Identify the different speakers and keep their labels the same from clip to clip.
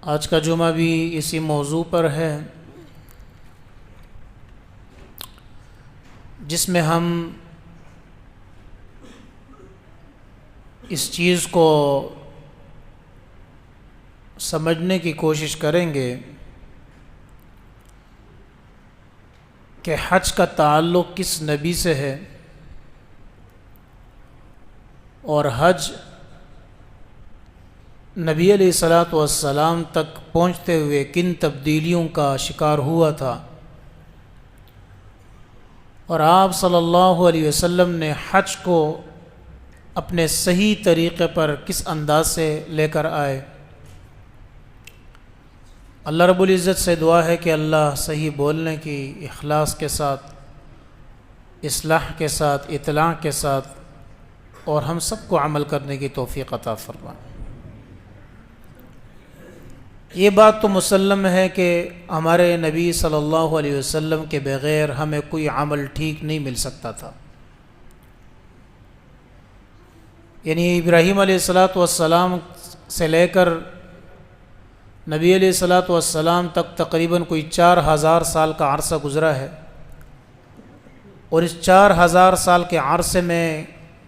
Speaker 1: آج کا جمعہ بھی اسی موضوع پر ہے جس میں ہم اس چیز کو سمجھنے کی کوشش کریں گے کہ حج کا تعلق کس نبی سے ہے اور حج نبی علیہ الصلاۃ والسلام تک پہنچتے ہوئے کن تبدیلیوں کا شکار ہوا تھا، اور آپ صلی اللہ علیہ وسلم نے حج کو اپنے صحیح طریقے پر کس انداز سے لے کر آئے۔ اللہ رب العزت سے دعا ہے کہ اللہ صحیح بولنے کی، اخلاص کے ساتھ، اصلاح کے ساتھ، اطلاع کے ساتھ اور ہم سب کو عمل کرنے کی توفیق عطا فرمائے۔ یہ بات تو مسلم ہے کہ ہمارے نبی صلی اللہ علیہ وسلم کے بغیر ہمیں کوئی عمل ٹھیک نہیں مل سکتا تھا، یعنی ابراہیم علیہ الصلاۃ والسلام سے لے کر نبی علیہ الصلاۃ والسلام تک تقریباً کوئی 4000 سال کا عرصہ گزرا ہے، اور اس 4000 سال کے عرصے میں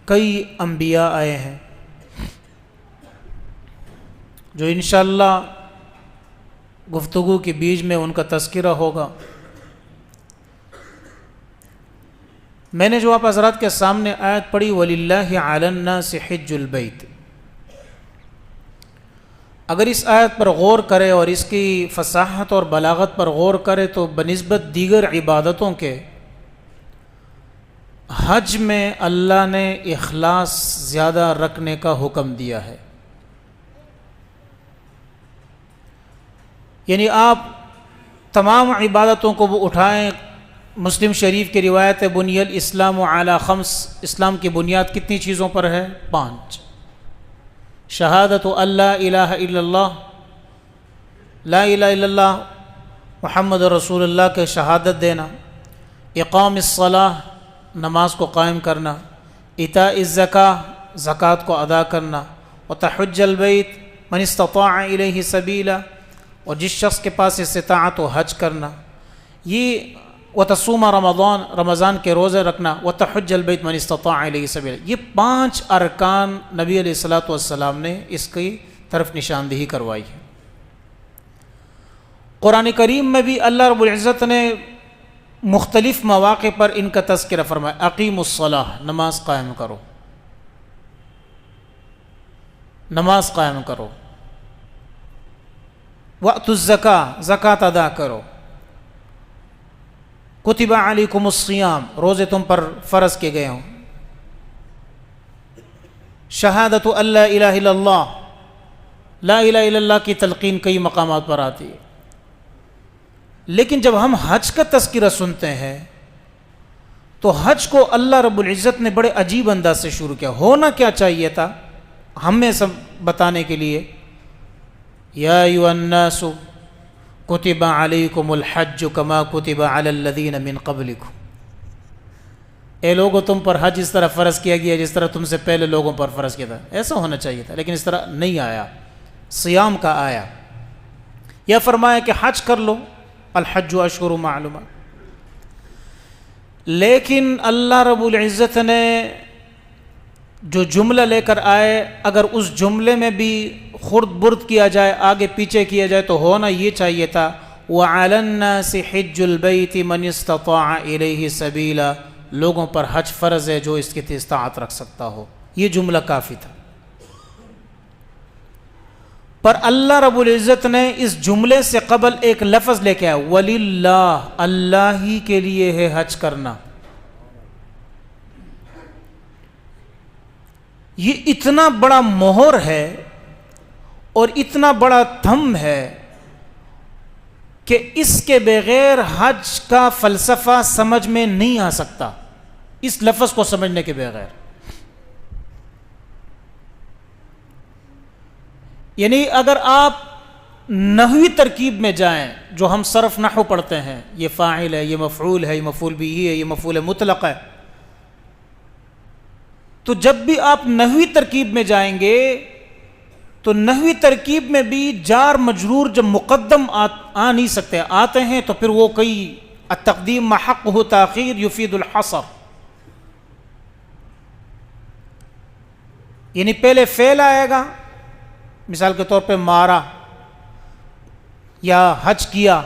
Speaker 1: کئی انبیاء آئے ہیں جو انشاءاللہ گفتگو کے بیچ میں ان کا تذکرہ ہوگا۔ میں نے جو آپ حضرات کے سامنے آیت پڑھی وَلِلَّهِ عَلَى النَّاسِ حِجُّ الْبَيْتِ، اگر اس آیت پر غور کرے اور اس کی فصاحت اور بلاغت پر غور کرے تو بنسبت دیگر عبادتوں کے حج میں اللہ نے اخلاص زیادہ رکھنے کا حکم دیا ہے۔ یعنی آپ تمام عبادتوں کو وہ اٹھائیں، مسلم شریف کی روایت ہے بنی الاسلام علی خمس، اسلام کی بنیاد کتنی چیزوں پر ہے؟ 5۔ شہادت اللہ الہ الا اللہ، لا الہ الا اللہ محمد رسول اللہ کے شہادت دینا، اقام الصلاۃ نماز کو قائم کرنا، ایتاء الزکاۃ زکوٰۃ کو ادا کرنا، وتحج البیت من استطاع الیہ سبیلا، اور جس شخص کے پاس استطاعت و حج کرنا، یہ وتصوم رمضان رمضان کے روزے رکھنا، وتحج البیت من استطاع الیہ سبیلا، یہ 5 ارکان نبی علیہ الصلاۃ والسلام نے اس کی طرف نشاندہی کروائی ہے۔ قرآن کریم میں بھی اللہ رب العزت نے مختلف مواقع پر ان کا تذکرہ فرمایا، اقیموا الصلاۃ نماز قائم کرو، نماز قائم کرو، وَأْتُوا الزَّكَاةَ زکوٰۃ ادا کرو، کتب علیکم الصیام روزے تم پر فرض کیے گئے ہوں، شہادت اللہ الہ الا اللہ لا الہ الا اللہ کی تلقین کئی مقامات پر آتی ہے۔ لیکن جب ہم حج کا تذکرہ سنتے ہیں تو حج کو اللہ رب العزت نے بڑے عجیب انداز سے شروع کیا۔ ہونا کیا چاہیے تھا ہمیں سب بتانے کے لیے، یا ایھا الناس کتب علیکم الحج کما کتب علی الذین من قبلکم، اے لوگوں تم پر حج اس طرح فرض کیا گیا جس طرح تم سے پہلے لوگوں پر فرض کیا تھا۔ ایسا ہونا چاہیے تھا، لیکن اس طرح نہیں آیا، صیام کا آیا، یا فرمایا کہ حج کر لو، الحج اشہر معلومات۔ لیکن اللہ رب العزت نے جو جملہ لے کر آئے، اگر اس جملے میں بھی خرد برد کیا جائے، آگے پیچھے کیا جائے، تو ہونا یہ چاہیے تھا وَعَلَى النَّاسِ حِجُّ الْبَيْتِ مَنِ اسْتَطَاعَ إِلَيْهِ سَبِيلًا، لوگوں پر حج فرض ہے جو اس کی استطاعت رکھ سکتا ہو، یہ جملہ کافی تھا۔ پر اللہ رب العزت نے اس جملے سے قبل ایک لفظ لے کے آیا، وَلِلَّهِ، اللہ ہی کے لیے ہے حج کرنا۔ یہ اتنا بڑا مہر ہے اور اتنا بڑا تھم ہے کہ اس کے بغیر حج کا فلسفہ سمجھ میں نہیں آ سکتا، اس لفظ کو سمجھنے کے بغیر۔ یعنی اگر آپ نحوی ترکیب میں جائیں، جو ہم صرف نحو پڑھتے ہیں، یہ فاعل ہے، یہ مفعول ہے، یہ مفعول بھی ہے، یہ مفعول مطلق ہے، تو جب بھی آپ نحوی ترکیب میں جائیں گے تو نحوی ترکیب میں بھی جار مجرور جب مقدم آ نہیں سکتے، آتے ہیں تو پھر وہ کئی التقدیم محقہ تاخیر یفید الحصر، یعنی پہلے فعل آئے گا، مثال کے طور پہ مارا یا حج کیا،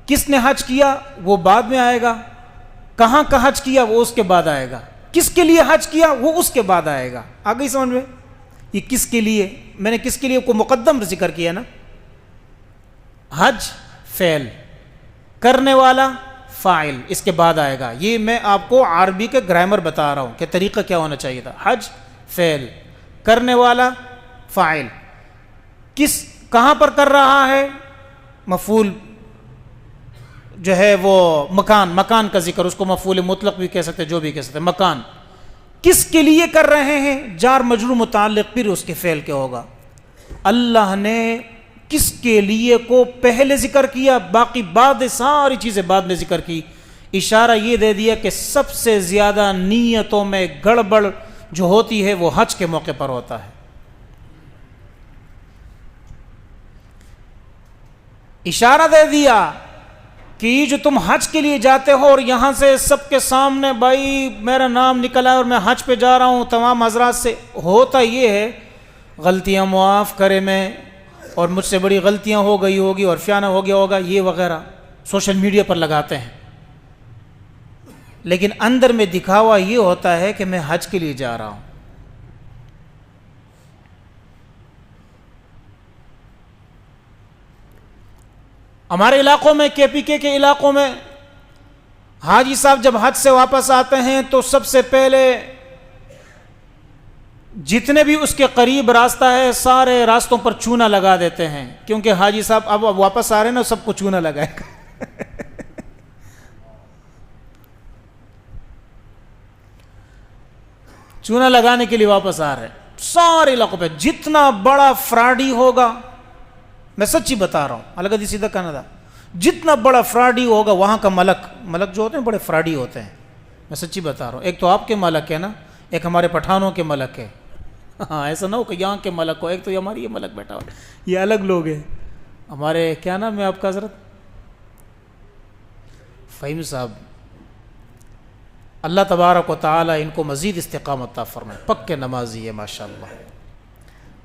Speaker 1: کس نے حج کیا وہ بعد میں آئے گا، کہاں کا حج کیا وہ اس کے بعد آئے گا، کس کے لیے حج کیا وہ اس کے بعد آئے گا. آ گئی سمجھ میں؟ یہ کس کے لیے، میں نے کس کے لیے کو مقدم ذکر کیا نا، حج فعل، کرنے والا فاعل اس کے بعد آئے گا. یہ میں آپ کو عربی کے گرامر بتا رہا ہوں کہ طریقہ کیا ہونا چاہیے تھا. حج فعل، کرنے والا فاعل، کہاں پر کر رہا ہے، مفعول جو ہے وہ مکان کا ذکر، اس کو مفعول مطلق بھی کہہ سکتے، جو بھی کہہ سکتے، مکان کس کے لیے کر رہے ہیں، جار مجرور متعلق پھر اس کے فعل کے ہوگا. اللہ نے کس کے لیے کو پہلے ذکر کیا، باقی بعد ساری چیزیں بعد میں ذکر کی. اشارہ یہ دے دیا کہ سب سے زیادہ نیتوں میں گڑبڑ جو ہوتی ہے وہ حج کے موقع پر ہوتا ہے. اشارہ دے دیا کہ جو تم حج کے لیے جاتے ہو اور یہاں سے سب کے سامنے بھائی میرا نام نکلا ہے اور میں حج پہ جا رہا ہوں، تمام حضرات سے ہوتا یہ ہے غلطیاں معاف کرے میں، اور مجھ سے بڑی غلطیاں ہو گئی ہوگی اور فیانہ ہو گیا ہوگا، یہ وغیرہ سوشل میڈیا پر لگاتے ہیں، لیکن اندر میں دکھاوا یہ ہوتا ہے کہ میں حج کے لیے جا رہا ہوں. ہمارے علاقوں میں کے پی کے علاقوں میں حاجی صاحب جب حج سے واپس آتے ہیں تو سب سے پہلے جتنے بھی اس کے قریب راستہ ہے سارے راستوں پر چونا لگا دیتے ہیں، کیونکہ حاجی صاحب اب واپس آ رہے ہیں نا، سب کو چونا لگائے گا. چونا لگانے کے لیے واپس آ رہے ہیں سارے علاقوں پہ. جتنا بڑا فراڈی ہوگا، میں سچی بتا رہا ہوں، الگ سیدھا کہنا تھا، جتنا بڑا فراڈی ہوگا وہاں کا ملک جو ہوتے ہیں بڑے فراڈی ہوتے ہیں، میں سچی بتا رہا ہوں. ایک تو آپ کے ملک ہے نا، ایک ہمارے پٹھانوں کے ملک ہے. ہاں ایسا نہ ہو کہ یہاں کے ملک ہو، ایک تو ہماری یہ ملک بیٹھا ہو، یہ الگ لوگ ہیں. ہمارے کیا نام ہے آپ کا حضرت؟ فہیم صاحب. اللہ تبارک و تعالی ان کو مزید استقامت عطا فرمائے، پکے نمازی ہے ماشاءاللہ،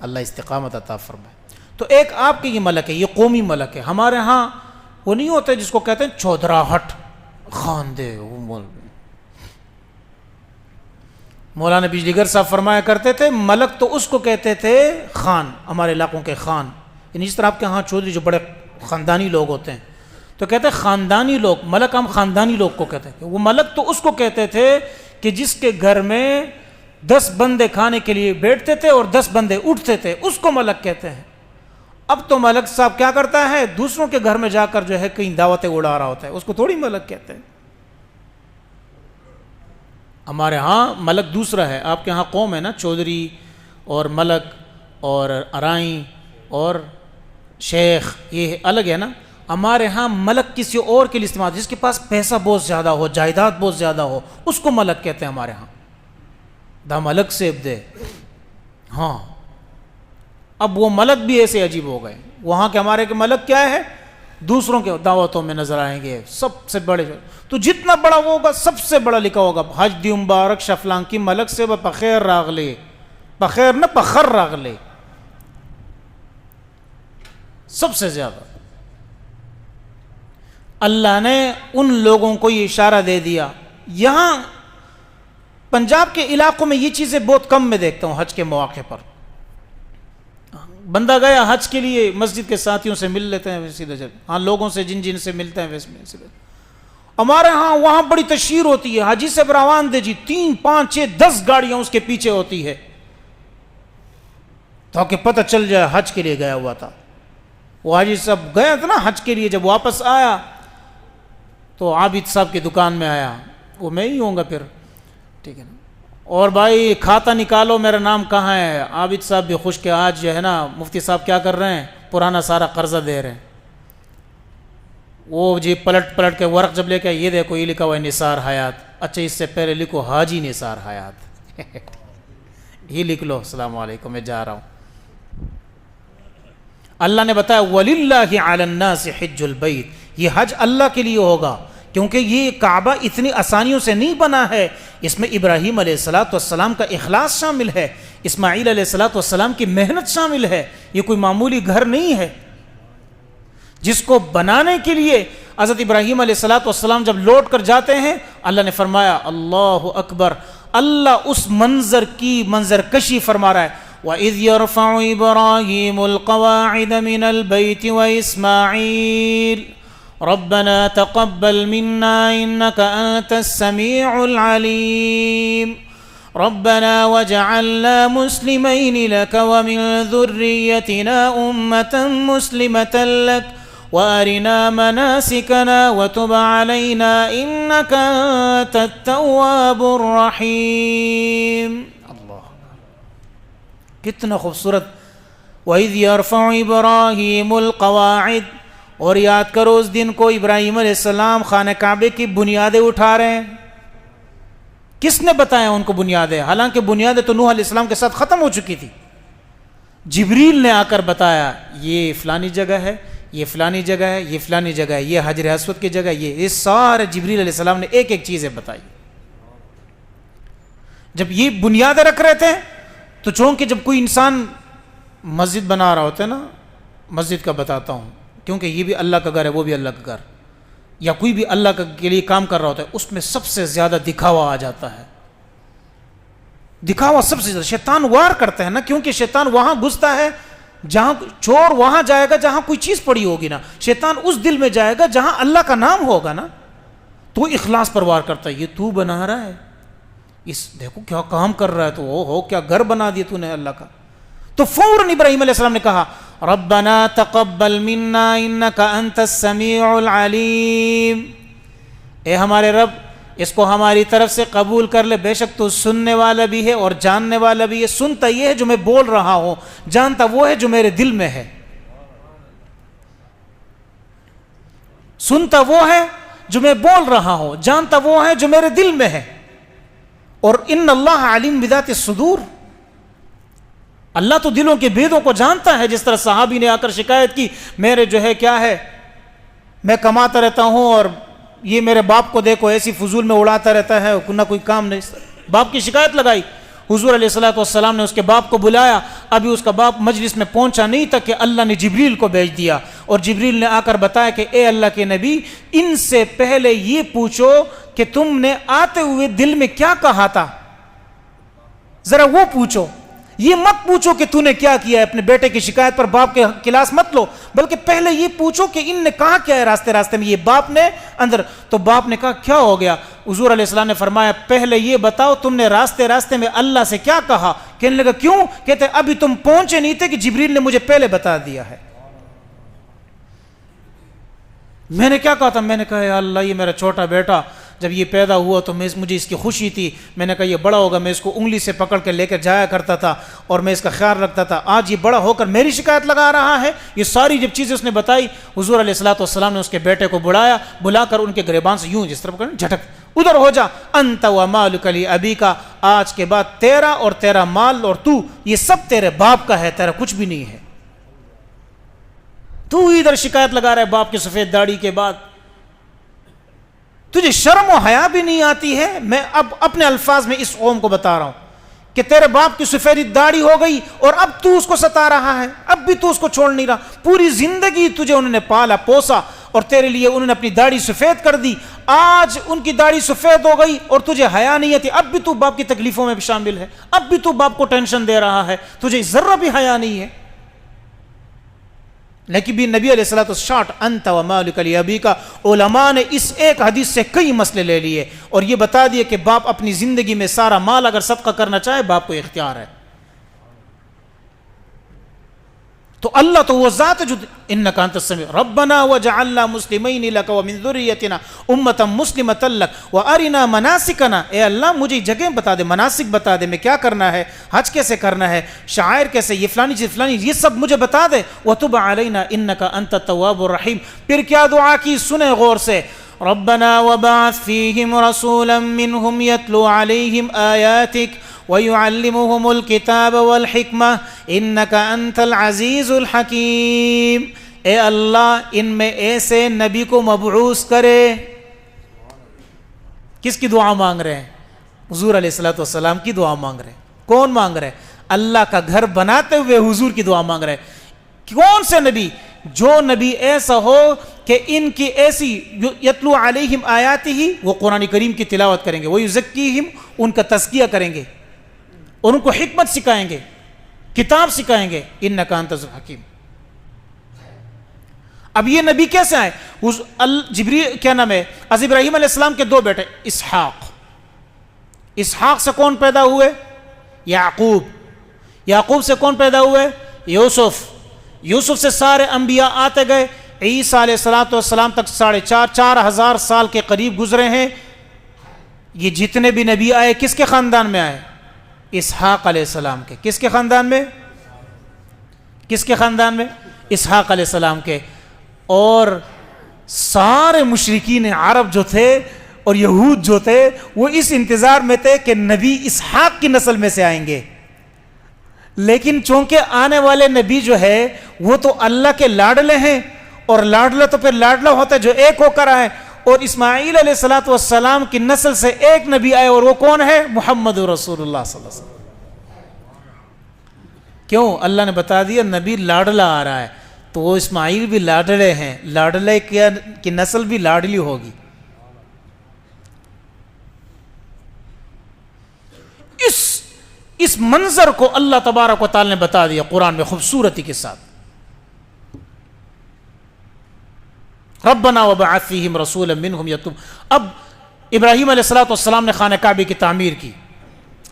Speaker 1: اللہ استقامت عطا فرمائے. تو ایک آپ کے یہ ملک ہے، یہ قومی ملک ہے. ہمارے ہاں وہ نہیں ہوتے جس کو کہتے ہیں چودراہٹ خاندے. مولانا بجلی گر صاحب فرمایا کرتے تھے ملک تو اس کو کہتے تھے خان، ہمارے علاقوں کے خان، یعنی جس طرح آپ کے ہاں چودھری جو بڑے خاندانی لوگ ہوتے ہیں تو کہتے ہیں خاندانی لوگ، ملک ہم خاندانی لوگ کو کہتے ہیں. وہ ملک تو اس کو کہتے تھے کہ جس کے گھر میں 10 بندے کھانے کے لیے بیٹھتے تھے اور 10 بندے اٹھتے تھے، اس کو ملک کہتے ہیں. اب تو ملک صاحب کیا کرتا ہے، دوسروں کے گھر میں جا کر جو ہے کہیں دعوتیں اڑا رہا ہوتا ہے، اس کو تھوڑی ملک کہتے ہیں. ہمارے ہاں ملک دوسرا ہے، آپ کے ہاں قوم ہے نا چودھری اور ملک اور ارائیں اور شیخ، یہ الگ ہے نا. ہمارے ہاں ملک کسی اور کے لیے استعمال، جس کے پاس پیسہ بہت زیادہ ہو، جائیداد بہت زیادہ ہو، اس کو ملک کہتے ہیں ہمارے ہاں. دا ملک سے دے. ہاں اب وہ ملک بھی ایسے عجیب ہو گئے. وہاں کے ہمارے کے ملک کیا ہے، دوسروں کے دعوتوں میں نظر آئیں گے سب سے بڑے. تو جتنا بڑا وہ ہوگا سب سے بڑا لکھا ہوگا حج دی مبارک شفلان کی ملک سے بخیر راغلے، بخیر نہ بخر راغلے، سب سے زیادہ. اللہ نے ان لوگوں کو یہ اشارہ دے دیا. یہاں پنجاب کے علاقوں میں یہ چیزیں بہت کم میں دیکھتا ہوں. حج کے مواقع پر بندہ گیا حج کے لیے، مسجد کے ساتھیوں سے مل لیتے ہیں سیدھے جب، ہاں لوگوں سے جن سے ملتے ہیں ویسے میں. ہمارے ہاں وہاں بڑی تشہیر ہوتی ہے، حاجی سے روان دے جی 3 5 6 10 گاڑیاں اس کے پیچھے ہوتی ہے تاکہ پتہ چل جائے حج کے لیے گیا ہوا تھا. وہ حاجی صاحب گیا تھا نا حج کے لیے، جب واپس آیا تو عابد صاحب کی دکان میں آیا، وہ میں ہی ہوں گا پھر، ٹھیک ہے نا، اور بھائی کھاتا نکالو میرا نام کہاں ہے. عابد صاحب بھی خوش کہ آج جو ہے نا مفتی صاحب کیا کر رہے ہیں، پرانا سارا قرضہ دے رہے ہیں. وہ جی پلٹ کے ورق جب لے کے یہ دیکھو یہ لکھا ہوا ہے نثار حیات. اچھا اس سے پہلے لکھو حاجی نثار حیات. یہ لکھ لو السلام علیکم میں جا رہا ہوں. اللہ نے بتایا وَلِلَّهِ عَلَى النَّاسِ حِجُّ الْبَيْتِ، یہ حج اللہ کے لیے ہوگا، کیونکہ یہ کعبہ اتنی آسانیوں سے نہیں بنا ہے، اس میں ابراہیم علیہ السلام کا اخلاص شامل ہے، اسماعیل علیہ السلام کی محنت شامل ہے، یہ کوئی معمولی گھر نہیں ہے جس کو بنانے کے لیے حضرت ابراہیم علیہ السلام جب لوٹ کر جاتے ہیں، اللہ نے فرمایا اللہ اکبر، اللہ اس منظر کی منظر کشی فرما رہا ہے وَإِذْ يَرْفَعُ إِبْرَاهِيمُ الْقَوَاعِدَ مِنَ الْبَيْتِ وَإِسْمَاعِيلُ رَبَّنَا تَقَبَّلْ مِنَّا إِنَّكَ أَنْتَ السَّمِيعُ الْعَلِيمُ رَبَّنَا وَاجْعَلْنَا مُسْلِمَيْنِ لَكَ وَمِنْ ذُرِّيَّتِنَا أُمَّةً مُسْلِمَةً لَكَ وَأَرِنَا مَنَاسِكَنَا وَتُبْ عَلَيْنَا إِنَّكَ أَنْتَ التَّوَّابُ الرَّحِيمُ۔ کتنا خوبصورت، وَإِذْ يَرْفَعُ إِبْرَاهِيمُ الْقَوَاعِدَ، اور یاد کرو اس دن کو ابراہیم علیہ السلام خانہ کعبے کی بنیادیں اٹھا رہے ہیں۔ کس نے بتایا ان کو بنیادیں؟ حالانکہ بنیادیں تو نوح علیہ السلام کے ساتھ ختم ہو چکی تھی، جبریل نے آ کر بتایا یہ فلانی جگہ ہے، یہ فلانی جگہ ہے، یہ فلانی جگہ ہے، یہ حجر اسود کی جگہ، یہ سارے جبریل علیہ السلام نے ایک ایک چیزیں بتائی۔ جب یہ بنیادیں رکھ رہے تھے تو چونکہ جب کوئی انسان مسجد بنا رہا ہوتا ہے نا، مسجد کا بتاتا ہوں کیونکہ یہ بھی اللہ کا گھر ہے، وہ بھی اللہ کا گھر، یا کوئی بھی اللہ کے لیے کام کر رہا ہوتا ہے، اس میں سب سے زیادہ دکھاوا آ جاتا ہے۔ دکھاوا سب سے زیادہ شیطان وار کرتا ہے نا، کیونکہ شیطان وہاں گھستا ہے جہاں چور وہاں جائے گا جہاں کوئی چیز پڑی ہوگی نا، شیطان اس دل میں جائے گا جہاں اللہ کا نام ہوگا نا، تو اخلاص پر وار کرتا ہے، یہ تو بنا رہا ہے، اس دیکھو کیا کام کر رہا ہے، تو او ہو کیا گھر بنا دیا تو نے اللہ کا۔ تو فوراً ابراہیم علیہ السلام نے کہا ربنا تقبل منا انک انت السمیع العلیم، اے ہمارے رب اس کو ہماری طرف سے قبول کر لے، بے شک تو سننے والا بھی ہے اور جاننے والا بھی ہے، سنتا یہ ہے جو میں بول رہا ہوں، جانتا وہ ہے جو میرے دل میں ہے، سنتا وہ ہے جو میں بول رہا ہوں، جانتا وہ ہے جو میرے دل میں ہے، اور ان اللہ علیم بذات الصدور، اللہ تو دلوں کے بھیدوں کو جانتا ہے۔ جس طرح صحابی نے آ کر شکایت کی میرے جو ہے کیا ہے، میں کماتا رہتا ہوں اور یہ میرے باپ کو دیکھو ایسی فضول میں اڑاتا رہتا ہے، نہ کوئی کام نہیں، باپ کی شکایت لگائی، حضور علیہ السلام نے اس کے باپ کو بلایا، ابھی اس کا باپ مجلس میں پہنچا نہیں تھا کہ اللہ نے جبریل کو بھیج دیا، اور جبریل نے آ کر بتایا کہ اے اللہ کے نبی، ان سے پہلے یہ پوچھو کہ تم نے آتے ہوئے دل میں کیا کہا تھا، ذرا وہ پوچھو، یہ مت پوچھو کہ تو نے کیا کیا ہے، اپنے بیٹے کی شکایت پر باپ کے کلاس مت لو، بلکہ پہلے یہ پوچھو کہ ان نے کہا کیا ہے راستے میں، یہ باپ نے اندر، تو باپ نے کہا کیا ہو گیا، حضور علیہ السلام نے فرمایا پہلے یہ بتاؤ تم نے راستے میں اللہ سے کیا کہا، کہنے لگا کیوں، کہتے ابھی تم پہنچے نہیں تھے کہ جبریل نے مجھے پہلے بتا دیا ہے۔ میں نے کیا کہا تھا، میں نے کہا یا اللہ یہ میرا چھوٹا بیٹا جب یہ پیدا ہوا تو مجھے اس کی خوشی تھی، میں نے کہا یہ بڑا ہوگا، میں اس کو انگلی سے پکڑ کے لے کر جایا کرتا تھا اور میں اس کا خیال رکھتا تھا، آج یہ بڑا ہو کر میری شکایت لگا رہا ہے۔ یہ ساری جب چیزیں اس نے بتائی، حضور علیہ السلام نے اس کے بیٹے کو بلا کر ان کے گریبان سے یوں جس طرح جھٹک، ادھر ہو جا، انت و مالک لابیک، آج کے بعد تیرا اور تیرا مال اور تو یہ سب تیرے باپ کا ہے، تیرا کچھ بھی نہیں ہے، تو ادھر شکایت لگا رہا ہے باپ کی سفید داڑھی کے بعد، تجھے شرم و حیا بھی نہیں آتی ہے۔ میں اب اپنے الفاظ میں اس قوم کو بتا رہا ہوں کہ تیرے باپ کی سفید داڑھی ہو گئی اور اب تو اس کو ستا رہا ہے، اب بھی تو اس کو چھوڑ نہیں رہا، پوری زندگی تجھے انہوں نے پالا پوسا اور تیرے لیے انہوں نے اپنی داڑھی سفید کر دی، آج ان کی داڑھی سفید ہو گئی اور تجھے حیا نہیں آتی، اب بھی تو باپ کی تکلیفوں میں بھی شامل ہے، اب بھی تو باپ کو ٹینشن دے رہا ہے، تجھے ذرہ بھی حیا نہیں ہے۔ لیکن بھی نبی علیہ الصلوۃ والسلام انت و مالک لابیک، علماء نے اس ایک حدیث سے کئی مسئلے لے لیے اور یہ بتا دیے کہ باپ اپنی زندگی میں سارا مال اگر صدقہ کرنا چاہے باپ کو اختیار ہے، تو اللہ تو وہ ذات ہے جو انک انت السمیع، ربنا وجعلنا مسلمین لک ومن ذریتنا امۃ مسلمۃ لک وارنا مناسکنا، اے اللہ مجھے جگہ بتا دے، مناسک بتا دے، میں کیا کرنا ہے، حج کیسے کرنا ہے، شعائر کیسے، یہ فلانی چیز فلانی، یہ سب مجھے بتا دے، وتب علینا انک انت التواب الرحیم۔ پھر کیا دعا کی سنیں غور سے، ربنا وبعث فیہم رسولا منہم یتلو علیہم آیاتک وَيُعَلِّمُهُمُ الْكِتَابَ وَالْحِكْمَةَ إِنَّكَ أَنْتَ الْعَزِيزُ الْحَكِيمُ۔ اے اللہ ان میں ایسے نبی کو مبعوث کرے۔ کس کی دعا مانگ رہے ہیں؟ حضور علیہ الصلوۃ والسلام کی دعا مانگ رہے ہیں۔ کون مانگ رہے ہیں؟ اللہ کا گھر بناتے ہوئے حضور کی دعا مانگ رہے ہیں۔ کون سے نبی؟ جو نبی ایسا ہو کہ ان کی ایسی یتلو علیہم آیاتہ، وہ قرآن کریم کی تلاوت کریں گے، ویزکیہم، ان کا تزکیہ کریں گے اور ان کو حکمت سکھائیں گے، کتاب سکھائیں گے۔ انک انت الحکیم۔ اب یہ نبی کیسے آئے؟ جبریل کیا نام ہے؟ از ابراہیم علیہ السلام کے دو بیٹے اسحاق، اسحاق سے کون پیدا ہوئے؟ یعقوب، یعقوب سے کون پیدا ہوئے؟ یوسف، یوسف سے سارے انبیاء آتے گئے۔ عیسیٰ علیہ السلام تک 4,500 سال کے قریب گزرے ہیں۔ یہ جتنے بھی نبی آئے کس کے خاندان میں آئے؟ اسحاق علیہ السلام کے۔ کس کے خاندان میں؟ کس کے خاندان میں؟ اسحاق علیہ السلام کے۔ اور سارے مشرکین عرب جو تھے اور یہود جو تھے وہ اس انتظار میں تھے کہ نبی اسحاق کی نسل میں سے آئیں گے، لیکن چونکہ آنے والے نبی جو ہے وہ تو اللہ کے لاڈلے ہیں، اور لاڈلہ تو پھر لاڈلہ ہوتا ہے جو ایک ہو کر آئے، اور اسماعیل علیہ السلام کی نسل سے ایک نبی آئے، اور وہ کون ہے؟ محمد رسول اللہ صلی اللہ علیہ وسلم۔ کیوں؟ اللہ نے بتا دیا نبی لاڈلہ آ رہا ہے، تو وہ اسماعیل بھی لاڈلے ہیں، لاڈلے کی نسل بھی لاڈلی ہوگی۔ اس منظر کو اللہ تبارک و تعالی نے بتا دیا قرآن میں خوبصورتی کے ساتھ۔ ربنا وبعث فیہم رسولا منہم یتلو۔ اب ابراہیم علیہ السلام نے خانہ کعبے کی تعمیر کی۔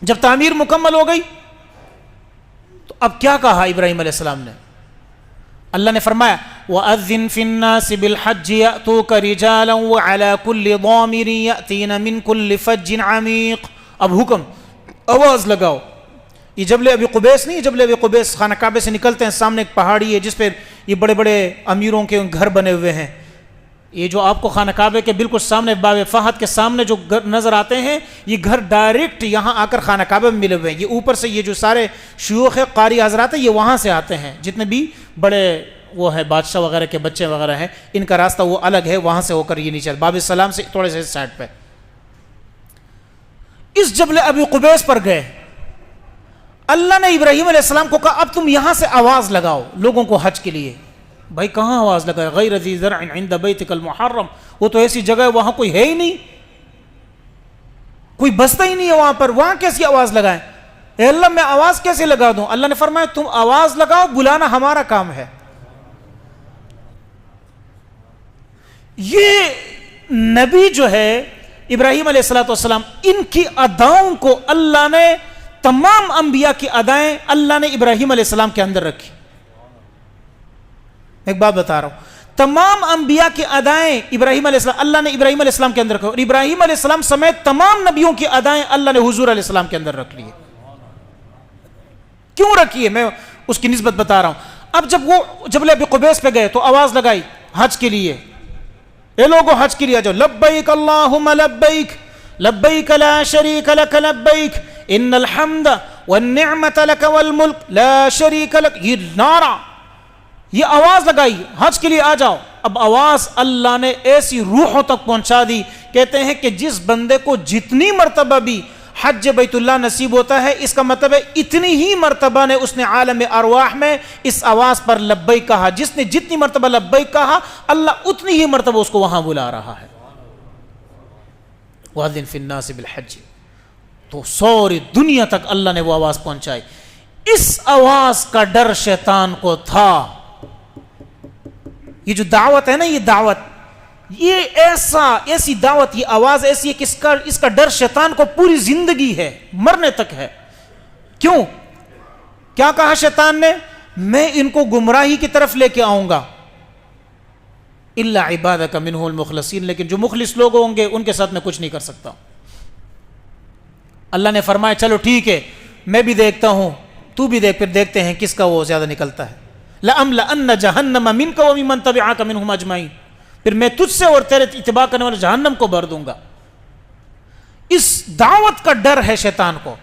Speaker 1: جب تعمیر مکمل ہو گئی تو اب کیا کہا ابراہیم علیہ السلام نے؟ اللہ نے فرمایا وَأَذِّن فِي النَّاسِ بِالْحَجِّ يَأْتُوكَ رِجَالًا وَعَلَى كُلِّ ضَامِرٍ يَأْتِينَ مِنْ كُلِّ فَجٍّ عَمِيقٍ۔ اب حکم، آواز لگاؤ۔ یہ جبل ابی قبیس نہیں، جبل ابی قبیس خانہ کعبے سے نکلتے ہیں، سامنے ایک پہاڑی ہے جس پہ یہ بڑے بڑے امیروں کے گھر بنے ہوئے ہیں۔ یہ جو آپ کو خانہ کعبے کے بالکل سامنے باب فہد کے سامنے جو گھر نظر آتے ہیں، یہ گھر ڈائریکٹ یہاں آ کر خانہ کعبے میں ملے ہوئے ہیں۔ یہ اوپر سے یہ جو سارے شیوخ قاری حضرات ہیں یہ وہاں سے آتے ہیں، جتنے بھی بڑے وہ ہے بادشاہ وغیرہ کے بچے وغیرہ ہیں، ان کا راستہ وہ الگ ہے، وہاں سے ہو کر یہ نیچے باب السلام سے تھوڑے سے سائڈ پہ اس جبل ابی قبیس پر گئے۔ اللہ نے ابراہیم علیہ السلام کو کہا اب تم یہاں سے آواز لگاؤ لوگوں کو حج کے لیے۔ بھائی کہاں آواز لگائے؟ غیر ذی زرع عند بیتک المحرم، وہ تو ایسی جگہ ہے وہاں کوئی ہے ہی نہیں، کوئی بستا ہی نہیں ہے وہاں پر، وہاں کیسی آواز لگائیں؟ اے اللہ میں آواز کیسے لگا دوں؟ اللہ نے فرمایا تم آواز لگاؤ، بلانا ہمارا کام ہے۔ یہ نبی جو ہے ابراہیم علیہ السلام، ان کی اداؤں کو اللہ نے، تمام انبیاء کی ادائیں اللہ نے ابراہیم علیہ السلام کے اندر رکھی۔ ایک بات بتا رہا ہوں، تمام انبیاء کی ادائیں ابراہیم علیہ السلام، اللہ نے ابراہیم علیہ السلام کے اندر رکھی، اور ابراہیم علیہ السلام سمیت تمام نبیوں کی ادائیں اللہ نے حضور علیہ السلام کے اندر رکھ لی ہے۔ کیوں رکھی ہے میں اس کی نسبت بتا رہا ہوں۔ اب جب وہ جبل ابی قبیس پہ گئے تو آواز لگائی حج کے لیے، اے لوگو حج کے لیے آ جاؤ، لبیک اللہم لبیک لبیک لا شریک لک لبیک ان الحمد والنعمت لک والملک لا شریک لک۔ یہ نعرہ، یہ آواز لگائی حج کے لیے آ جاؤ۔ اب آواز اللہ نے ایسی روحوں تک پہنچا دی، کہتے ہیں کہ جس بندے کو جتنی مرتبہ بھی حج بیت اللہ نصیب ہوتا ہے، اس کا مطلب ہے اتنی ہی مرتبہ نے اس نے عالم ارواح میں اس آواز پر لبیک کہا۔ جس نے جتنی مرتبہ لبیک کہا اللہ اتنی ہی مرتبہ اس کو وہاں بلا رہا ہے۔ وَأَذِّن فِي النَّاسِ بِالْحَجِّ، تو سوری دنیا تک اللہ نے وہ آواز پہنچائی۔ اس آواز کا ڈر شیطان کو تھا۔ یہ جو دعوت ہے نا، یہ دعوت، یہ ایسی دعوت، یہ آواز ایسی ہے کہ اس کا ڈر شیطان کو پوری زندگی ہے، مرنے تک ہے۔ کیوں؟ کیا کہا شیطان نے؟ میں ان کو گمراہی کی طرف لے کے آؤں گا، الا عبادک منہ المخلصین، لیکن جو مخلص لوگ ہوں گے ان کے ساتھ میں کچھ نہیں کر سکتا۔ اللہ نے فرمایا چلو ٹھیک ہے، میں بھی دیکھتا ہوں، تو بھی دیکھ، پھر دیکھتے ہیں کس کا وہ زیادہ نکلتا ہے۔ لَأَمْلَأَنَّ جَهَنَّمَ مِنْكَ وَمِمَّنْ تَبِعَكَ مِنْهُمْ أَجْمَعِينَ، پھر میں تجھ سے اور تیرے اتباع کرنے والے جہنم کو بھر دوں گا۔ اس دعوت کا ڈر ہے شیطان کو،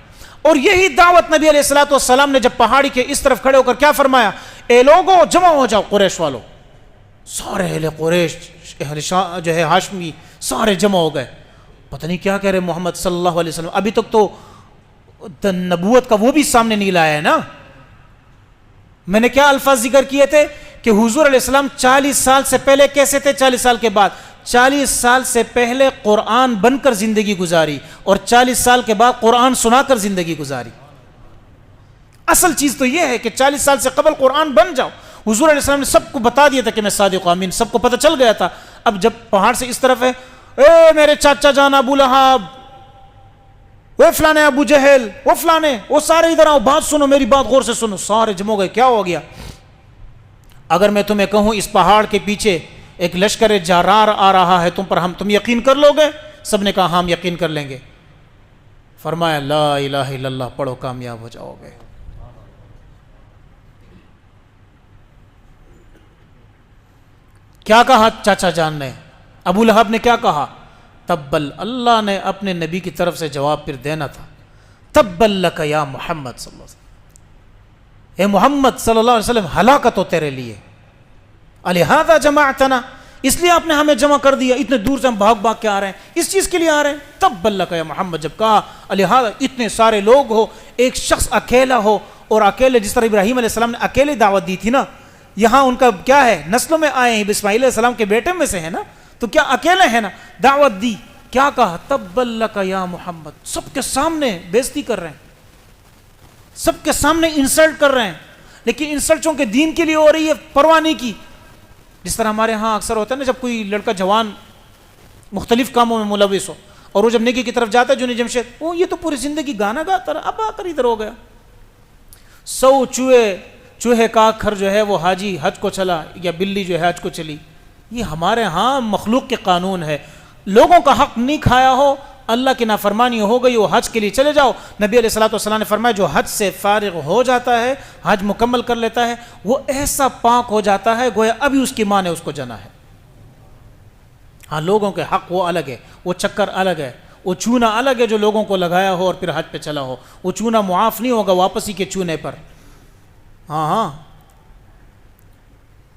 Speaker 1: اور یہی دعوت نبی علیہ الصلوۃ والسلام نے جب پہاڑی کے اس طرف کھڑے ہو کر کیا فرمایا، اے لوگوں جمع ہو جاؤ، قریش والوں، سارے اہل قریش جو ہے ہاشمی سارے جمع ہو گئے. پتہ نہیں کیا کہہ رہے محمد صلی اللہ علیہ وسلم، ابھی تک تو نبوت کا وہ بھی سامنے نہیں لایا ہے نا. میں نے کیا الفاظ ذکر کیے تھے کہ حضور علیہ السلام 40 سال سے پہلے کیسے تھے، 40 سال کے بعد. 40 سال سے پہلے قرآن بن کر زندگی گزاری اور 40 سال کے بعد قرآن سنا کر زندگی گزاری. اصل چیز تو یہ ہے کہ 40 سال سے قبل قرآن بن جاؤ. حضور علیہ السلام نے سب کو بتا دیا تھا کہ میں صادق و امین، سب کو پتہ چل گیا تھا. اب جب پہاڑ سے اس طرف ہے، اے میرے چاچا جان ابو لہب، وہ فلانے ابو جہل، وہ فلانے، وہ سارے ادھر آؤ، بات سنو، میری بات غور سے سنو. سارے جمع ہو گئے. کیا ہو گیا؟ اگر میں تمہیں کہوں اس پہاڑ کے پیچھے ایک لشکر جارار آ رہا ہے تم پر، تم یقین کر لو گے؟ سب نے کہا ہم یقین کر لیں گے. فرمایا لا الہ الا اللہ پڑھو، کامیاب ہو جاؤ گے. کیا کہا چاچا جان نے؟ ابو لہب نے کیا کہا؟ تبل. اللہ نے اپنے نبی کی طرف سے جواب پھر دینا تھا. تبل لک یا محمد صلی اللہ علیہ وسلم، اے محمد صلی اللہ علیہ وسلم ہلاکت ہو تیرے لیے. الہذا جمعتنا، اس لیے آپ نے ہمیں جمع کر دیا، اتنے دور سے ہم بھاگ بھاگ کے آ رہے ہیں، اس چیز کے لیے آ رہے ہیں. تبل لک یا محمد جب کہا، الہذا اتنے سارے لوگ ہو، ایک شخص اکیلا ہو، اور اکیلے جس طرح ابراہیم علیہ السلام نے اکیلے دعوت دی تھی نا، یہاں ان کا کیا ہے، نسلوں میں آئے ہیں، اسماعیل علیہ السلام کے بیٹے میں سے ہے نا، تو کیا اکیلے ہیں نا، دعوت دی. کیا کہا؟ تبل لک یا محمد. سب کے سامنے بےزتی کر رہے ہیں، سب کے سامنے انسلٹ کر رہے ہیں، لیکن انسلٹ چونکہ دین کے لیے ہو رہی ہے، پرواہ نہیں کی. جس طرح ہمارے ہاں اکثر ہوتا ہے نا، جب کوئی لڑکا جوان مختلف کاموں میں ملوث ہو اور وہ جب نیکی کی طرف جاتا ہے، جنید جمشید، وہ یہ تو پوری زندگی گانا گاتا رہا، اب آ کر ادھر ہو گیا. 100 چوہے کا کھر جو ہے وہ حاجی حج کو چلا، یا بلی جو ہے حج کو چلی. یہ ہمارے ہاں مخلوق کے قانون ہے. لوگوں کا حق نہیں کھایا ہو، اللہ کی نافرمانی ہو گئی، وہ حج کے لیے چلے جاؤ. نبی علیہ الصلوۃ والسلام نے فرمایا جو حج سے فارغ ہو جاتا ہے، حج مکمل کر لیتا ہے، وہ ایسا پاک ہو جاتا ہے گویا ابھی اس کی ماں نے اس کو جنا ہے. ہاں لوگوں کے حق وہ الگ ہے، وہ چکر الگ ہے، وہ چونا الگ ہے جو لوگوں کو لگایا ہو اور پھر حج پہ چلا ہو. وہ چونا معاف نہیں ہوگا واپسی کے چونے پر. ہاں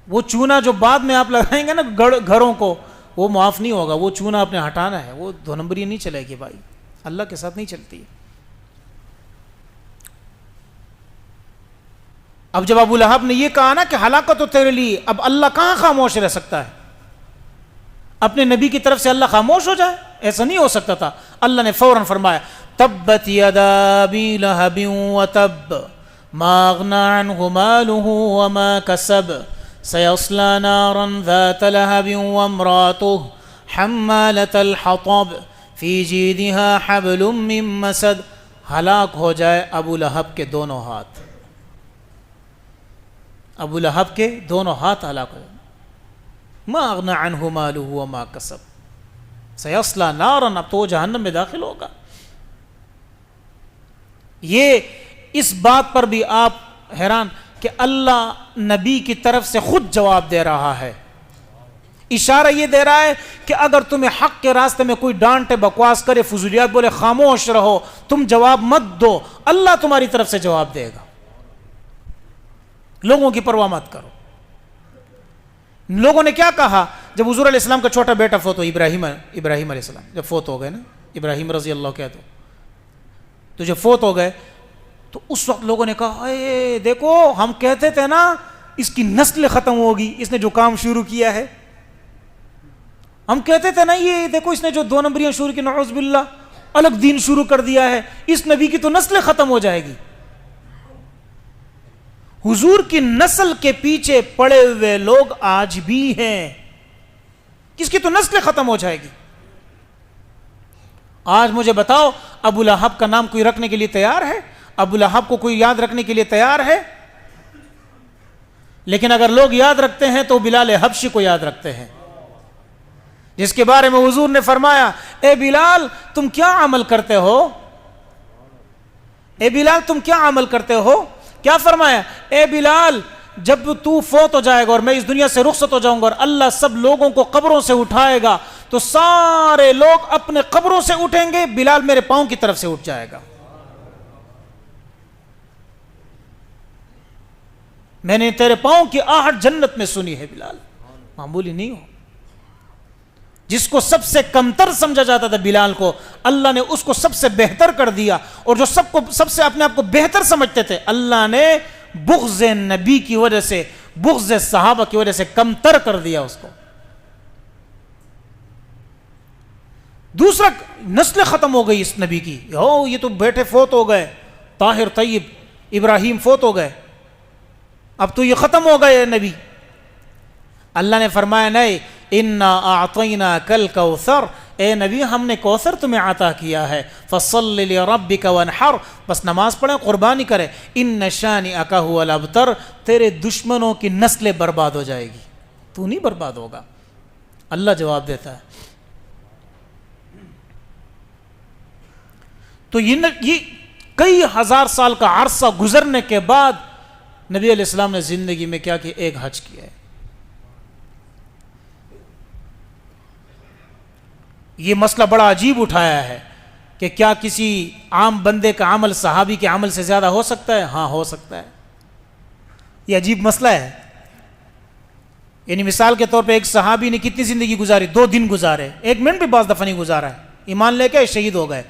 Speaker 1: وہ چونا جو بعد میں آپ لگائیں گے نا گھروں کو، وہ معاف نہیں ہوگا. وہ چونا آپ نے ہٹانا ہے. وہ 2 نمبری نہیں چلے گی بھائی، اللہ کے ساتھ نہیں چلتی. اب جب ابو لہب نے یہ کہا نا کہ ہلاکت تو تیرے لیے، اب اللہ کہاں خاموش رہ سکتا ہے؟ اپنے نبی کی طرف سے اللہ خاموش ہو جائے؟ ایسا نہیں ہو سکتا تھا. اللہ نے فوراً فرمایا تبت یدا ابی لہب وتب ما اغنى عنه ماله وما كسب سيصلى نارا ذات لهب وامراته حمالة الحطب في جيدها حبل من مسد. ہلاک ہو جائے ابو لہب کے دونوں ہاتھ، ابو لہب کے دونوں ہاتھ ہلاک ہو جائے. ما اغنى عنه ماله وما كسب سيصلى نارا، اب تو جہنم میں داخل ہوگا. یہ اس بات پر بھی آپ حیران کہ اللہ نبی کی طرف سے خود جواب دے رہا ہے. اشارہ یہ دے رہا ہے کہ اگر تمہیں حق کے راستے میں کوئی ڈانٹے، بکواس کرے، فضولیات بولے، خاموش رہو، تم جواب مت دو، اللہ تمہاری طرف سے جواب دے گا. لوگوں کی پرواہ مت کرو. لوگوں نے کیا کہا جب حضور علیہ السلام کا چھوٹا بیٹا فوت ہو، ابراہیم علیہ السلام جب فوت ہو گئے نا، ابراہیم رضی اللہ کہہ دو، تو جب فوت ہو گئے تو اس وقت لوگوں نے کہا اے دیکھو ہم کہتے تھے نا اس کی نسل ختم ہوگی، اس نے جو کام شروع کیا ہے. ہم کہتے تھے نا یہ دیکھو اس نے جو 2 نمبریاں شروع کی، نعوذ باللہ الگ دین شروع کر دیا ہے، اس نبی کی تو نسل ختم ہو جائے گی. حضور کی نسل کے پیچھے پڑے ہوئے لوگ آج بھی ہیں، کس کی تو نسل ختم ہو جائے گی. آج مجھے بتاؤ ابو لہب کا نام کوئی رکھنے کے لیے تیار ہے؟ ابو لہب کو کوئی یاد رکھنے کے لیے تیار ہے؟ لیکن اگر لوگ یاد رکھتے ہیں تو بلال حبشی کو یاد رکھتے ہیں، جس کے بارے میں حضور نے فرمایا اے بلال تم کیا عمل کرتے ہو؟ اے بلال تم کیا عمل کرتے ہو؟ کیا فرمایا؟ اے بلال جب تو فوت ہو جائے گا اور میں اس دنیا سے رخصت ہو جاؤں گا اور اللہ سب لوگوں کو قبروں سے اٹھائے گا تو سارے لوگ اپنے قبروں سے اٹھیں گے، بلال میرے پاؤں کی طرف سے اٹھ جائے گا. میں نے تیرے پاؤں کی آہٹ جنت میں سنی ہے بلال. معمولی نہیں ہو. جس کو سب سے کمتر سمجھا جاتا تھا بلال کو، اللہ نے اس کو سب سے بہتر کر دیا. اور جو سب سے اپنے آپ کو بہتر سمجھتے تھے، اللہ نے بغض نبی کی وجہ سے، بغض صحابہ کی وجہ سے کمتر کر دیا اس کو. دوسرا، نسل ختم ہو گئی اس نبی کی. یہ تو بیٹے فوت ہو گئے، طاہر، طیب، ابراہیم فوت ہو گئے، اب تو یہ ختم ہو گئے نبی. اللہ نے فرمایا نہیں، انا اعطیناک الکوثر، اے نبی ہم نے کوثر تمہیں عطا کیا ہے، فصل لربک وانحر، بس نماز پڑھیں، قربانی کریں، ان شانئک هو الابتر، تیرے دشمنوں کی نسل برباد ہو جائے گی، تو نہیں برباد ہوگا. اللہ جواب دیتا ہے. تو یہ کئی ہزار سال کا عرصہ گزرنے کے بعد نبی علیہ السلام نے زندگی میں کیا کہ ایک حج کیا ہے. یہ مسئلہ بڑا عجیب اٹھایا ہے کہ کیا کسی عام بندے کا عمل صحابی کے عمل سے زیادہ ہو سکتا ہے؟ ہاں ہو سکتا ہے. یہ عجیب مسئلہ ہے. یعنی مثال کے طور پہ ایک صحابی نے کتنی زندگی گزاری؟ 2 دن گزارے، 1 منٹ بھی بعض دفعہ نہیں گزارا ہے، ایمان لے کے شہید ہو گئے.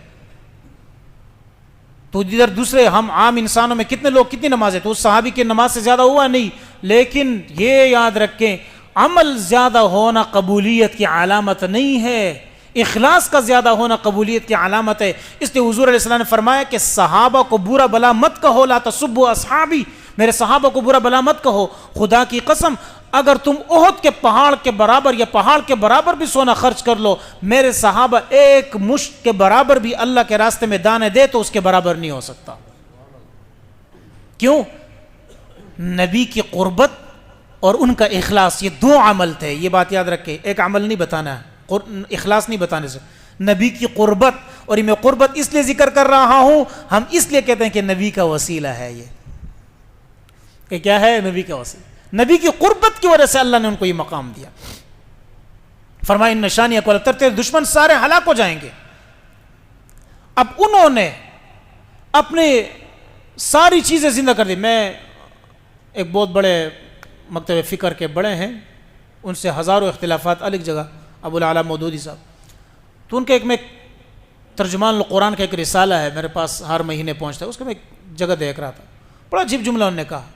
Speaker 1: تو ادھر دوسرے ہم عام انسانوں میں کتنے لوگ کتنی نمازیں، تو اس صحابی کی نماز سے زیادہ ہوا نہیں. لیکن یہ یاد رکھیں، عمل زیادہ ہونا قبولیت کی علامت نہیں ہے، اخلاص کا زیادہ ہونا قبولیت کی علامت ہے. اس لیے حضور علیہ السلام نے فرمایا کہ صحابہ کو برا بلا مت کہو، لا تسبوا اصحابی، میرے صحابہ کو برا بلا مت کہو. خدا کی قسم اگر تم احد کے پہاڑ کے برابر یا پہاڑ کے برابر بھی سونا خرچ کر لو، میرے صحابہ ایک مشت کے برابر بھی اللہ کے راستے میں دانے دے تو اس کے برابر نہیں ہو سکتا. کیوں؟ نبی کی قربت اور ان کا اخلاص، یہ 2 عمل تھے. یہ بات یاد رکھے، ایک عمل نہیں بتانا ہے، اخلاص نہیں بتانے سے. نبی کی قربت، اور میں قربت اس لیے ذکر کر رہا ہوں، ہم اس لیے کہتے ہیں کہ نبی کا وسیلہ ہے. یہ کہ کیا ہے؟ نبی کا وسیلہ. نبی کی قربت کی وجہ سے اللہ نے ان کو یہ مقام دیا. فرمایا ان شانئک هو الابتر، تیرے دشمن سارے ہلاک ہو جائیں گے. اب انہوں نے اپنے ساری چیزیں زندہ کر دی. میں ایک بہت بڑے مکتب فکر کے بڑے ہیں، ان سے ہزاروں اختلافات الگ جگہ، ابو العلا مودودی صاحب. تو ان کے ایک میں ترجمان القرآن کا ایک رسالہ ہے میرے پاس، ہر مہینے پہنچتا ہے. اس کا میں ایک جگہ دیکھ رہا تھا، بڑا عجیب جملہ انہوں نے کہا.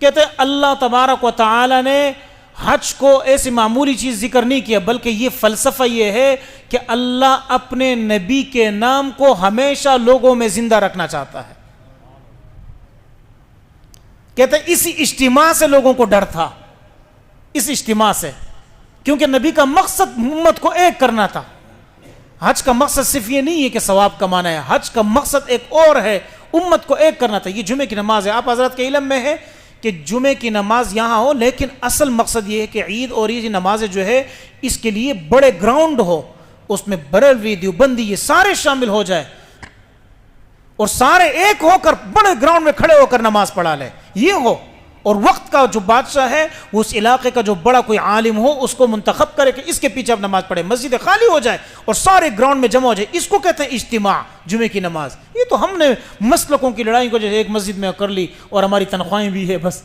Speaker 1: کہتے ہیں اللہ تبارک و تعالی نے حج کو ایسی معمولی چیز ذکر نہیں کیا، بلکہ یہ فلسفہ یہ ہے کہ اللہ اپنے نبی کے نام کو ہمیشہ لوگوں میں زندہ رکھنا چاہتا ہے. کہتے ہیں اسی اجتماع سے لوگوں کو ڈر تھا، اس اجتماع سے، کیونکہ نبی کا مقصد امت کو ایک کرنا تھا. حج کا مقصد صرف یہ نہیں ہے کہ ثواب کمانا ہے، حج کا مقصد ایک اور ہے، امت کو ایک کرنا تھا. یہ جمعے کی نماز ہے، آپ حضرات کے علم میں ہے کہ جمعے کی نماز یہاں ہو، لیکن اصل مقصد یہ ہے کہ عید اور یہ نمازیں جو ہے اس کے لیے بڑے گراؤنڈ ہو، اس میں بریلوی، دیوبندی، یہ سارے شامل ہو جائے اور سارے ایک ہو کر بڑے گراؤنڈ میں کھڑے ہو کر نماز پڑھا لے. یہ ہو، اور وقت کا جو بادشاہ ہے وہ اس علاقے کا جو بڑا کوئی عالم ہو اس کو منتخب کرے کہ اس کے پیچھے اب نماز پڑھے، مسجد خالی ہو جائے اور سارے گراؤنڈ میں جمع ہو جائے. اس کو کہتے ہیں اجتماع، جمعے کی نماز. یہ تو ہم نے مسلکوں کی لڑائی کو جو ایک مسجد میں کر لی اور ہماری تنخواہیں بھی ہے بس،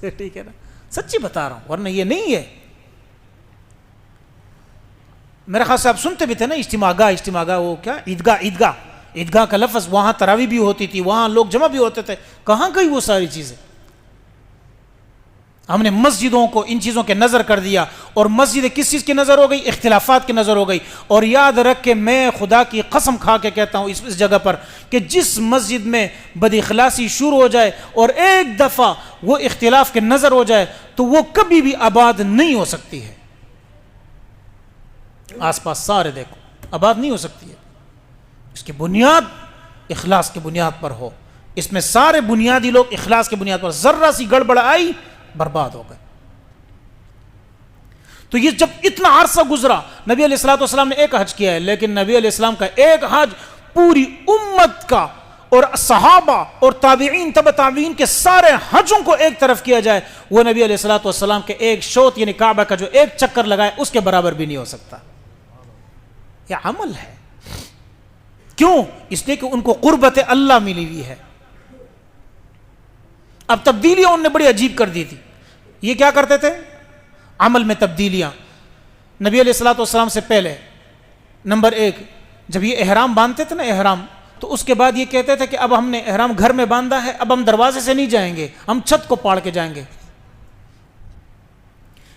Speaker 1: ٹھیک ہے نا، سچی بتا رہا ہوں، ورنہ یہ نہیں ہے. میرے خیال سے آپ سنتے بھی تھے نا اجتماع گاہ، وہ کیا عیدگاہ کا لفظ، وہاں تراویح بھی ہوتی تھی، وہاں لوگ جمع بھی ہوتے تھے. کہاں گئی وہ ساری چیزیں؟ ہم نے مسجدوں کو ان چیزوں کے نظر کر دیا، اور مسجد کس چیز کی نظر ہو گئی؟ اختلافات کی نظر ہو گئی. اور یاد رکھ کے میں خدا کی قسم کھا کے کہتا ہوں اس جگہ پر کہ جس مسجد میں بد اخلاصی شروع ہو جائے اور ایک دفعہ وہ اختلاف کے نظر ہو جائے تو وہ کبھی بھی آباد نہیں ہو سکتی ہے. آس پاس سارے دیکھو، آباد نہیں ہو سکتی ہے. اس کی بنیاد اخلاص کی بنیاد پر ہو. اس میں سارے بنیادی لوگ اخلاص کی بنیاد پر، ذرا سی گڑبڑ آئی برباد ہو گئے. تو یہ جب اتنا عرصہ گزرا، نبی علیہ الصلوۃ والسلام نے ایک حج کیا ہے، لیکن نبی علیہ السلام کا ایک حج پوری امت کا اور صحابہ اور تابعین، تبع تابعین کے سارے حجوں کو ایک طرف کیا جائے، وہ نبی علیہ الصلوۃ والسلام کے ایک شوط یعنی کعبہ کا جو ایک چکر لگائے اس کے برابر بھی نہیں ہو سکتا. یہ عمل ہے. کیوں؟ اس لیے کہ ان کو قربت اللہ ملی ہوئی ہے. اب تبدیلیاں انہوں نے بڑی عجیب کر دی تھی. یہ کیا کرتے تھے؟ عمل میں تبدیلیاں. نبی علیہ الصلوۃ والسلام سے پہلے نمبر 1 جب یہ احرام باندھتے تھے نا احرام، تو اس کے بعد یہ کہتے تھے کہ اب ہم نے احرام گھر میں باندھا ہے، اب ہم دروازے سے نہیں جائیں گے، ہم چھت کو پاڑ کے جائیں گے.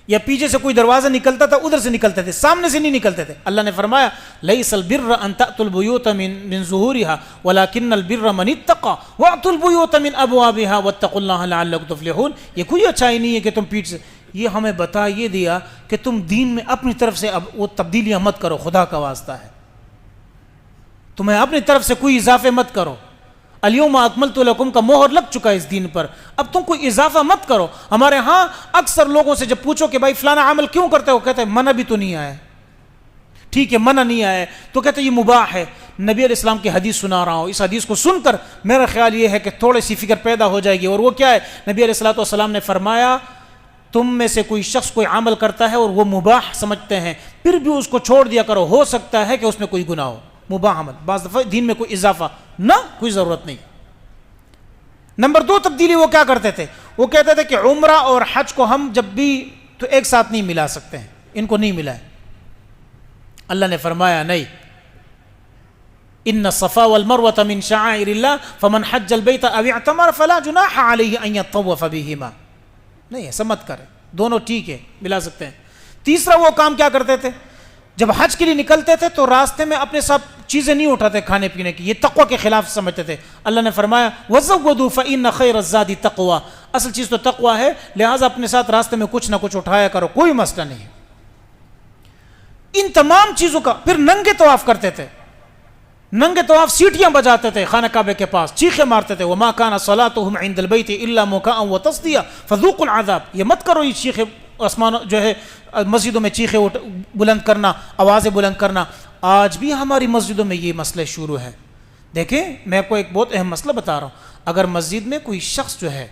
Speaker 1: یا پیچھے سے کوئی دروازہ نکلتا تھا ادھر سے نکلتے تھے، سامنے سے نہیں نکلتے تھے. اللہ نے فرمایا لیس البر ان تأتوا البیوت من ظہورها ولکن البر من اتقى وأتوا البیوت من ابوابها واتقوا اللہ لعلکم تفلحون. یہ کوئی اچھائی نہیں ہے کہ تم پیٹھ سے، یہ ہمیں بتا یہ دیا کہ تم دین میں اپنی طرف سے اب وہ تبدیلیاں مت کرو، خدا کا واسطہ ہے، تمہیں اپنی طرف سے کوئی اضافے مت کرو. الیوم اکملت لکم کا مہر لگ چکا ہے اس دین پر، اب تم کوئی اضافہ مت کرو. ہمارے ہاں اکثر لوگوں سے جب پوچھو کہ بھائی فلانا عمل کیوں کرتے ہو، کہتے ہیں منع بھی تو نہیں آیا. ٹھیک ہے منع نہیں آیا تو کہتے ہیں یہ مباح ہے. نبی علیہ السلام کی حدیث سنا رہا ہوں، اس حدیث کو سن کر میرا خیال یہ ہے کہ تھوڑی سی فکر پیدا ہو جائے گی. اور وہ کیا ہے؟ نبی علیہ الصلوۃ والسلام نے فرمایا تم میں سے کوئی شخص کوئی عمل کرتا ہے اور وہ مباح سمجھتے ہیں، پھر بھی اس کو چھوڑ دیا کرو، ہو سکتا ہے کہ اس میں کوئی گناہ ہو. مباح عمل، بعض دفعہ دین میں کوئی اضافہ نہ، کوئی ضرورت نہیں. نمبر 2 تبدیلی وہ کیا کرتے تھے؟ وہ کہتے تھے کہ عمرہ اور حج کو ہم جب بھی تو ایک ساتھ نہیں ملا سکتے ہیں، ان کو نہیں ملا ہے. اللہ نے فرمایا نہیں، ان الصفا والمروة من شعائر اللہ فمن حج البیت او اعتمر فلا جناح علیہ ان یطوف بہما. نہیں ایسا مت کرے، دونوں ٹھیک ہے ملا سکتے ہیں. تیسرا وہ کام کیا کرتے تھے؟ جب حج کے لیے نکلتے تھے تو راستے میں اپنے ساتھ چیزیں نہیں اٹھاتے کھانے پینے کی، یہ تقوی کے خلاف سمجھتے تھے. اللہ نے فرمایا وَزَوَّدُوا فَإِنَّ خَيْرَ الزَّادِ تَقْوَى، اصل چیز تو تقوی ہے، لہٰذا اپنے ساتھ راستے میں کچھ نہ کچھ اٹھایا کرو، کوئی مسئلہ نہیں. ان تمام چیزوں کا پھر ننگے طواف کرتے تھے. ننگے طواف سیٹیاں بجاتے تھے خانہ کعبے کے پاس، چیخیں مارتے تھے. وَمَا كَانَ صَلَاتُهُمْ عِنْدَ الْبَيْتِ إِلَّا مُكَاءً وَتَصْدِيًا فَذُوقُوا الْعَذَابَ. یہ مت کرو یہ چیخیں آسمان جو ہے مسجدوں میں چیخیں بلند کرنا، آوازیں بلند کرنا. آج بھی ہماری مسجدوں میں یہ مسئلہ شروع ہے. دیکھیں میں آپ کو ایک بہت اہم مسئلہ بتا رہا ہوں. اگر مسجد میں کوئی شخص جو ہے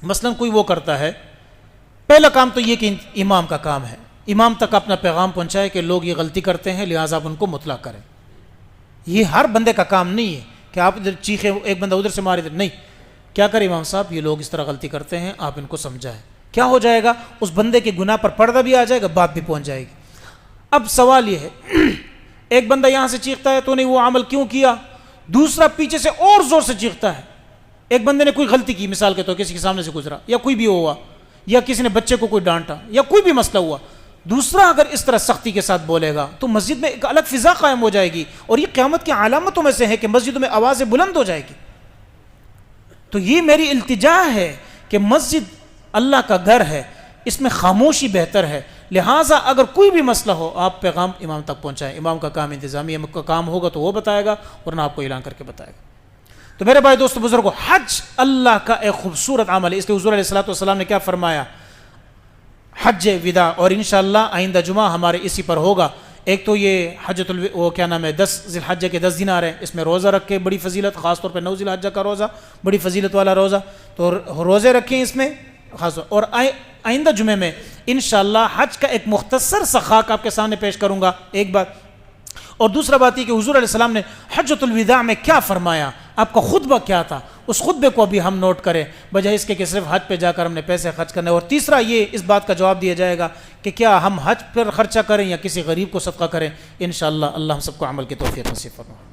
Speaker 1: مثلا کوئی وہ کرتا ہے، پہلا کام تو یہ کہ امام کا کام ہے، امام تک اپنا پیغام پہنچائے کہ لوگ یہ غلطی کرتے ہیں لہٰذا آپ ان کو مطلع کریں. یہ ہر بندے کا کام نہیں ہے کہ آپ ادھر چیخیں، ایک بندہ ادھر سے مارے ادھر نہیں. کیا کرے امام صاحب، یہ لوگ اس طرح غلطی کرتے ہیں، آپ ان کو سمجھائیں. کیا ہو جائے گا؟ اس بندے کے گناہ پر پردہ بھی آ جائے گا، بات بھی پہنچ جائے گی. اب سوال یہ ہے ایک بندہ یہاں سے چیختا ہے تو نے وہ عمل کیوں کیا، دوسرا پیچھے سے اور زور سے چیختا ہے. ایک بندے نے کوئی غلطی کی، مثال کے طور کسی کے سامنے سے گزرا یا کوئی بھی ہوا، یا کسی نے بچے کو کوئی ڈانٹا یا کوئی بھی مسئلہ ہوا، دوسرا اگر اس طرح سختی کے ساتھ بولے گا تو مسجد میں ایک الگ فضا قائم ہو جائے گی. اور یہ قیامت کی علامتوں میں سے ہے کہ مسجدوں میں آوازیں بلند ہو جائے گی. تو یہ میری التجا ہے کہ مسجد اللہ کا گھر ہے، اس میں خاموشی بہتر ہے. لہٰذا اگر کوئی بھی مسئلہ ہو آپ پیغام امام تک پہنچائیں. امام کا کام انتظامی کا کام ہوگا تو وہ بتائے گا، ورنہ آپ کو اعلان کر کے بتائے گا. تو میرے بھائی دوستو بزرگو، حج اللہ کا ایک خوبصورت عمل ہے. اس لیے حضور علیہ الصلوۃ والسلام نے کیا فرمایا؟ حج وداع، اور انشاءاللہ آئندہ جمعہ ہمارے اسی پر ہوگا. ایک تو یہ حجۃ وہ کیا نام ہے 10 ذی الحجہ کے 10 دن آ رہے ہیں، اس میں روزہ رکھ کے بڑی فضیلت، خاص طور پہ 9 ذی الحجہ کا روزہ بڑی فضیلت والا روزہ، تو روزے رکھیں اس میں خاص. اور آئندہ جمعے میں انشاءاللہ حج کا ایک مختصر سا خاک آپ کے سامنے پیش کروں گا، ایک بات. اور دوسرا بات یہ کہ حضور علیہ السلام نے حجۃ الوداع میں کیا فرمایا، آپ کا خطبہ کیا تھا، اس خطبے کو بھی ہم نوٹ کریں بجائے اس کے کہ صرف حج پہ جا کر ہم نے پیسے خرچ کرنے. اور تیسرا یہ اس بات کا جواب دیا جائے گا کہ کیا ہم حج پر خرچہ کریں یا کسی غریب کو صدقہ کریں. انشاءاللہ اللہ ہم سب کو عمل کی توفیق نصیب فرمائے.